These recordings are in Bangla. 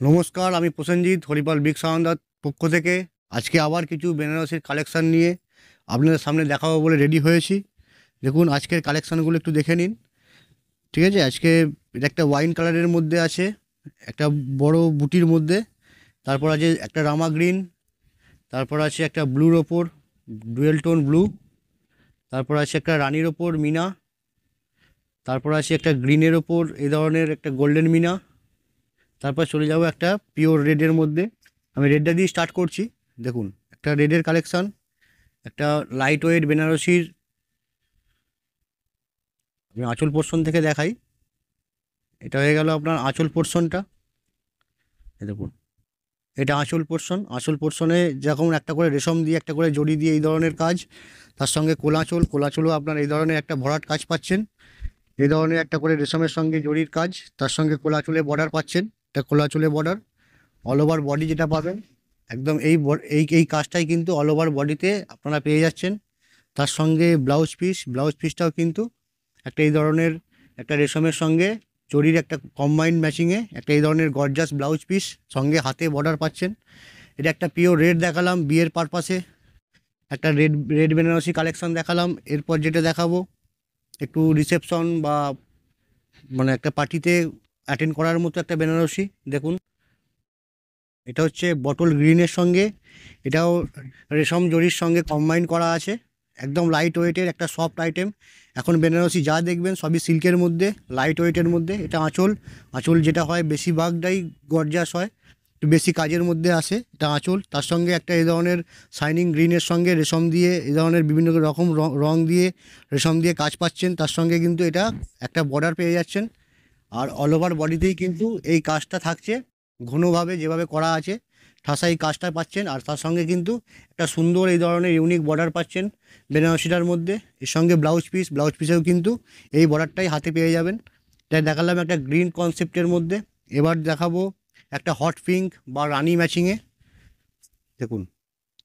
নমস্কার, আমি প্রসেনজিৎ হরিপাল বিগ সাউন্ডার পক্ষ থেকে আজকে আবার কিছু বেনারসির কালেকশান নিয়ে আপনাদের সামনে দেখাবো বলে রেডি হয়েছি। দেখুন আজকের কালেকশানগুলো একটু দেখে নিন। ঠিক আছে, আজকে এটা একটা ওয়াইন কালারের মধ্যে আছে, একটা বড় বুটির মধ্যে। তারপর আছে একটা রামা গ্রিন, তারপর আছে একটা ব্লুর ওপর ডুয়েল টোন ব্লু, তারপর আছে একটা রানির ওপর মিনা, তারপর আছে একটা গ্রিনের ওপর এই ধরনের একটা গোল্ডেন মিনা। তারপর চলে যাব একটা পিওর রেডের মধ্যে। আমি রেডটা দিয়ে স্টার্ট করছি। দেখুন একটা রেডের কালেকশান, একটা লাইট ওয়েট বেনারসির। আমি আঁচল পোর্শন থেকে দেখাই। এটা হয়ে গেল আপনার আঁচল পোর্শনটা। এই দেখুন, এটা আঁচল পোর্শন। আঁচল পোর্শনে যেরকম একটা করে রেশম দিয়ে একটা করে জড়ি দিয়ে এই ধরনের কাজ, তার সঙ্গে কোলাচল, কোলাচলও আপনার এই ধরনের একটা ভরাট কাজ পাচ্ছেন। এই ধরনের একটা করে রেশমের সঙ্গে জড়ির কাজ, তার সঙ্গে কোলাচলে বর্ডার পাচ্ছেন। এটা কোলাচলে বর্ডার। অল ওভার বডি যেটা পাবেন একদম এই কাজটাই কিন্তু অল ওভার বডিতে আপনারা পেয়ে যাচ্ছেন। তার সঙ্গে ব্লাউজ পিসটাও কিন্তু একটা এই ধরনের একটা রেশমের সঙ্গে জরির একটা কম্বাইন্ড ম্যাচিংয়ে একটা এই ধরনের গর্জাস ব্লাউজ পিস, সঙ্গে হাতে বর্ডার পাচ্ছেন। এটা একটা পিওর রেড দেখালাম বিয়ের পারপাসে, একটা রেড রেড বেনারসি কালেকশন দেখালাম। এরপর যেটা দেখাবো একটু রিসেপশন বা মানে একটা পার্টিতে অ্যাটেন্ড করার মতো একটা বেনারসি। দেখুন এটা হচ্ছে বটল গ্রিনের সঙ্গে, এটাও রেশম জরির সঙ্গে কম্বাইন করা আছে। একদম লাইট ওয়েটের একটা সফট আইটেম। এখন বেনারসি যা দেখবেন সবই সিল্কের মধ্যে, লাইট ওয়েটের মধ্যে। এটা আঁচল, আঁচল যেটা হয় বেশিরভাগটাই গর্জাস হয়, একটু বেশি কাজের মধ্যে আসে। এটা আঁচল, তার সঙ্গে একটা এই ধরনের শাইনিং গ্রিনের সঙ্গে রেশম দিয়ে এই ধরনের বিভিন্ন রকম রং দিয়ে রেশম দিয়ে কাজ পাচ্ছেন। তার সঙ্গে কিন্তু এটা একটা বর্ডার পেয়ে যাচ্ছেন। আর অল ওভার বডিতেই কিন্তু এই কাজটা থাকছে, ঘনভাবে যেভাবে করা আছে ঠাসা এই কাজটা পাচ্ছেন। আর তার সঙ্গে কিন্তু একটা সুন্দর এই ধরনের ইউনিক বর্ডার পাচ্ছেন বেনারসিটার মধ্যে। এর সঙ্গে ব্লাউজ পিসেও কিন্তু এই বর্ডারটাই হাতে পেয়ে যাবেন। এটা দেখালাম একটা গ্রিন কনসেপ্টের মধ্যে। এবার দেখাবো একটা হট পিঙ্ক বা রানি ম্যাচিংয়ে। দেখুন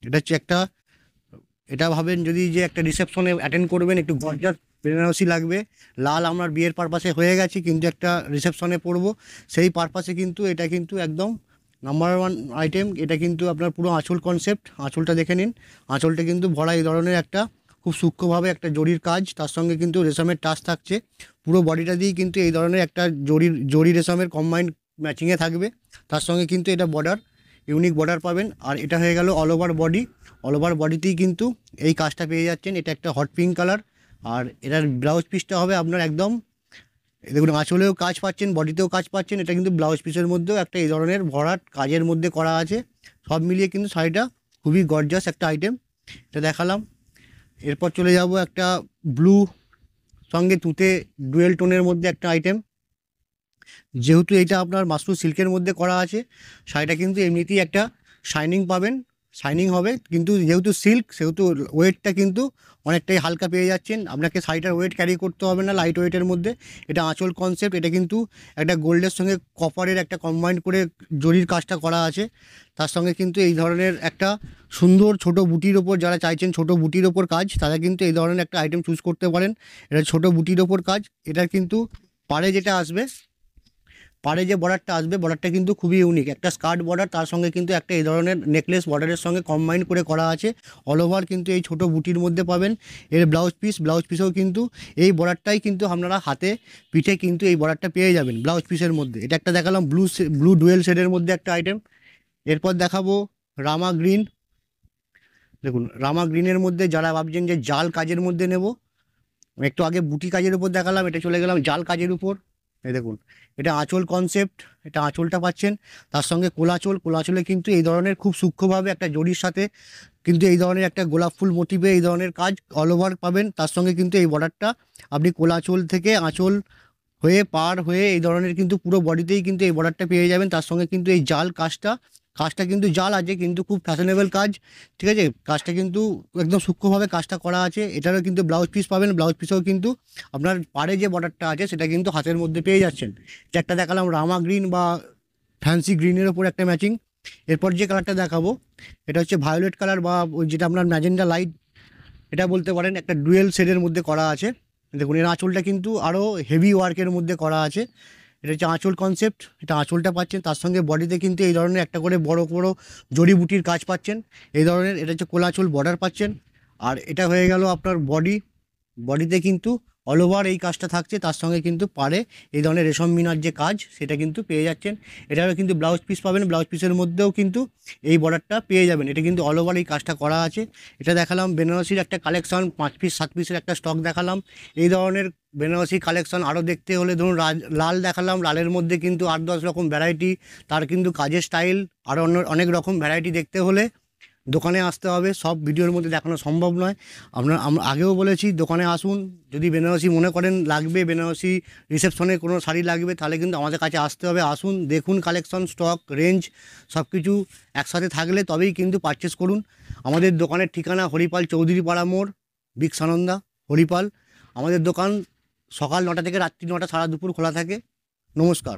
এটা হচ্ছে একটা, এটা ভাবেন যদি যে একটা রিসেপশনে অ্যাটেন্ড করবেন, একটু গর্জাস বেনারসি লাগবে। লাল আমার বিয়ের পারপাসে হয়ে গেছে, কিন্তু একটা রিসেপশনে পরবো সেই পারপাসে কিন্তু এটা কিন্তু একদম নাম্বার ওয়ান আইটেম। এটা কিন্তু আপনার পুরো আঁচল কনসেপ্ট। আঁচলটা দেখে নিন, আঁচলটা কিন্তু ভরা এই ধরনের একটা খুব সূক্ষ্মভাবে একটা জরির কাজ, তার সঙ্গে কিন্তু রেশমের টাচ থাকছে। পুরো বডিটা দিয়েই কিন্তু এই ধরনের একটা জরি রেশমের কম্বাইন্ড ম্যাচিংয়ে থাকবে। তার সঙ্গে কিন্তু এটা বর্ডার, ইউনিক বর্ডার পাবেন। আর এটা হয়ে গেল all over body. All over বডিতেই কিন্তু এই কাজটা পেয়ে যাচ্ছেন। এটা একটা হট পিঙ্ক কালার। আর এটার ব্লাউজ পিসটা হবে আপনার একদম, এই দেখুন আঁচলেও কাজ পাচ্ছেন, বডিতেও কাজ পাচ্ছেন। এটা কিন্তু ব্লাউজ পিসের মধ্যেও একটা এই ধরনের ভরাট কাজের মধ্যে করা আছে। সব মিলিয়ে কিন্তু শাড়িটা খুবই গর্জাস একটা আইটেম। এটা দেখালাম। এরপর চলে যাব একটা ব্লু সঙ্গে তুতে ডুয়েল টোনের মধ্যে একটা আইটেম। যেহেতু এটা আপনার মাশরুম সিল্কের মধ্যে করা আছে, শাড়িটা কিন্তু এমনিতেই একটা শাইনিং পাবেন, শাইনিং হবে। কিন্তু যেহেতু সিল্ক সেহেতু ওয়েটটা কিন্তু অনেকটাই হালকা পেয়ে যাচ্ছেন। আপনাকে শাড়িটার ওয়েট ক্যারি করতে হবে না, লাইট ওয়েটের মধ্যে। এটা আঁচল কনসেপ্ট। এটা কিন্তু একটা গোল্ডের সঙ্গে কপারের একটা কম্বাইন্ড করে জরির কাজটা করা আছে। তার সঙ্গে কিন্তু এই ধরনের একটা সুন্দর ছোট বুটির ওপর, যারা চাইছেন ছোট বুটির ওপর কাজ, তারা কিন্তু এই ধরনের একটা আইটেম চুজ করতে পারেন। এটা ছোট বুটির ওপর কাজ। এটার কিন্তু পাড়ে যেটা আসবে, পাড়ে যে বর্ডারটা আসবে, বর্ডারটা কিন্তু খুবই ইউনিক একটা স্কার্ট বর্ডার, তার সঙ্গে কিন্তু একটা এই ধরনের নেকলেস বর্ডারের সঙ্গে কম্বাইন করে করা আছে। অল ওভার কিন্তু এই ছোট বুটির মধ্যে পাবেন। এর ব্লাউজ পিসেও কিন্তু এই বর্ডারটাই কিন্তু আপনারা হাতে পিঠে কিন্তু এই বর্ডারটা পেয়ে যাবেন ব্লাউজ পিসের মধ্যে। এটা একটা দেখালাম ব্লু ডুয়েল শেডের মধ্যে একটা আইটেম। এরপর দেখাবো রামা গ্রিন। দেখুন রামা গ্রিনের মধ্যে যারা ভাবছেন যে জাল কাজের মধ্যে নেব, একটু আগে বুটি কাজের উপর দেখালাম, এটা চলে গেলাম জাল কাজের উপর। এই দেখুন এটা আঁচল কনসেপ্ট। এটা আঁচলটা পাচ্ছেন, তার সঙ্গে কোলাচল। কোলাচলে কিন্তু এই ধরনের খুব সূক্ষ্মভাবে একটা জরির সাথে কিন্তু এই ধরনের একটা গোলাপ ফুল মোটিভে এই ধরনের কাজ অল ওভার পাবেন। তার সঙ্গে কিন্তু এই বর্ডারটা আপনি কোলাচল থেকে আঁচল হয়ে পার হয়ে এই ধরনের কিন্তু পুরো বডিতেই কিন্তু এই বর্ডারটা পেয়ে যাবেন। তার সঙ্গে কিন্তু এই জাল কাজটা, কাজটা কিন্তু জাল আছে কিন্তু খুব ফ্যাশনেবল কাজ। ঠিক আছে, কাজটা কিন্তু একদম সূক্ষ্মভাবে কাজটা করা আছে। এটারও কিন্তু ব্লাউজ পিস পাবেন। ব্লাউজ পিসেও কিন্তু আপনার পাড়ে যে বর্ডারটা আছে সেটা কিন্তু হাতের মধ্যে পেয়ে যাচ্ছেন। যে একটা দেখালাম রামা গ্রিন বা ফ্যান্সি গ্রিনের ওপর একটা ম্যাচিং। এরপর যে কালারটা দেখাবো এটা হচ্ছে ভায়োলেট কালার বা ওই যেটা আপনার ম্যাজেন্ডা লাইট এটা বলতে পারেন, একটা ডুয়েল শেডের মধ্যে করা আছে। দেখুন এর আঁচলটা কিন্তু আরও হেভি ওয়ার্কের মধ্যে করা আছে। এটা হচ্ছে আঁচল কনসেপ্ট, এটা আঁচলটা পাচ্ছেন, তার সঙ্গে বডিতে কিন্তু এই ধরনের একটা করে বড় বড় জড়িবুটির কাজ পাচ্ছেন এই ধরনের। এটা হচ্ছে কোলাচল বর্ডার পাচ্ছেন। আর এটা হয়ে গেল আপনার বডিতে কিন্তু অল ওভার এই কাজটা থাকছে, তার সঙ্গে কিন্তু পাড়ে এই ধরনের রেশম মিনার যে কাজ সেটা কিন্তু পেয়ে যাচ্ছেন। এটারও কিন্তু ব্লাউজ পিস পাবেন, ব্লাউজ পিসের মধ্যেও কিন্তু এই বর্ডারটা পেয়ে যাবেন। এটা কিন্তু অল ওভার এই কাজটা করা আছে। এটা দেখালাম বেনারসির একটা কালেকশন, 5 পিস 7 পিসের একটা স্টক দেখালাম। এই ধরনের বেনারসি কালেকশন আরও দেখতে হলে ধরুন লাল দেখালাম, লালের মধ্যে কিন্তু 8-10 রকম ভ্যারাইটি, তার কিন্তু কাজের স্টাইল আরও অনেক রকম ভ্যারাইটি দেখতে হলে দোকানে আসতে হবে। সব ভিডিওর মধ্যে দেখানো সম্ভব নয়। আমরা আগেও বলেছি দোকানে আসুন। যদি বেনারসি মনে করেন লাগবে, বেনারসি রিসেপশনে কোনো শাড়ি লাগবে, তাহলে কিন্তু আমাদের কাছে আসতে হবে। আসুন, দেখুন কালেকশন, স্টক, রেঞ্জ সব কিছু একসাথে থাকলে তবেই কিন্তু পারচেস করুন। আমাদের দোকানের ঠিকানা হরিপাল চৌধুরী পাড়া মোড়, বিগ সানন্দা, হরিপাল। আমাদের দোকান সকাল 9টা থেকে রাত্রি 9টা, সারা দুপুর খোলা থাকে। নমস্কার।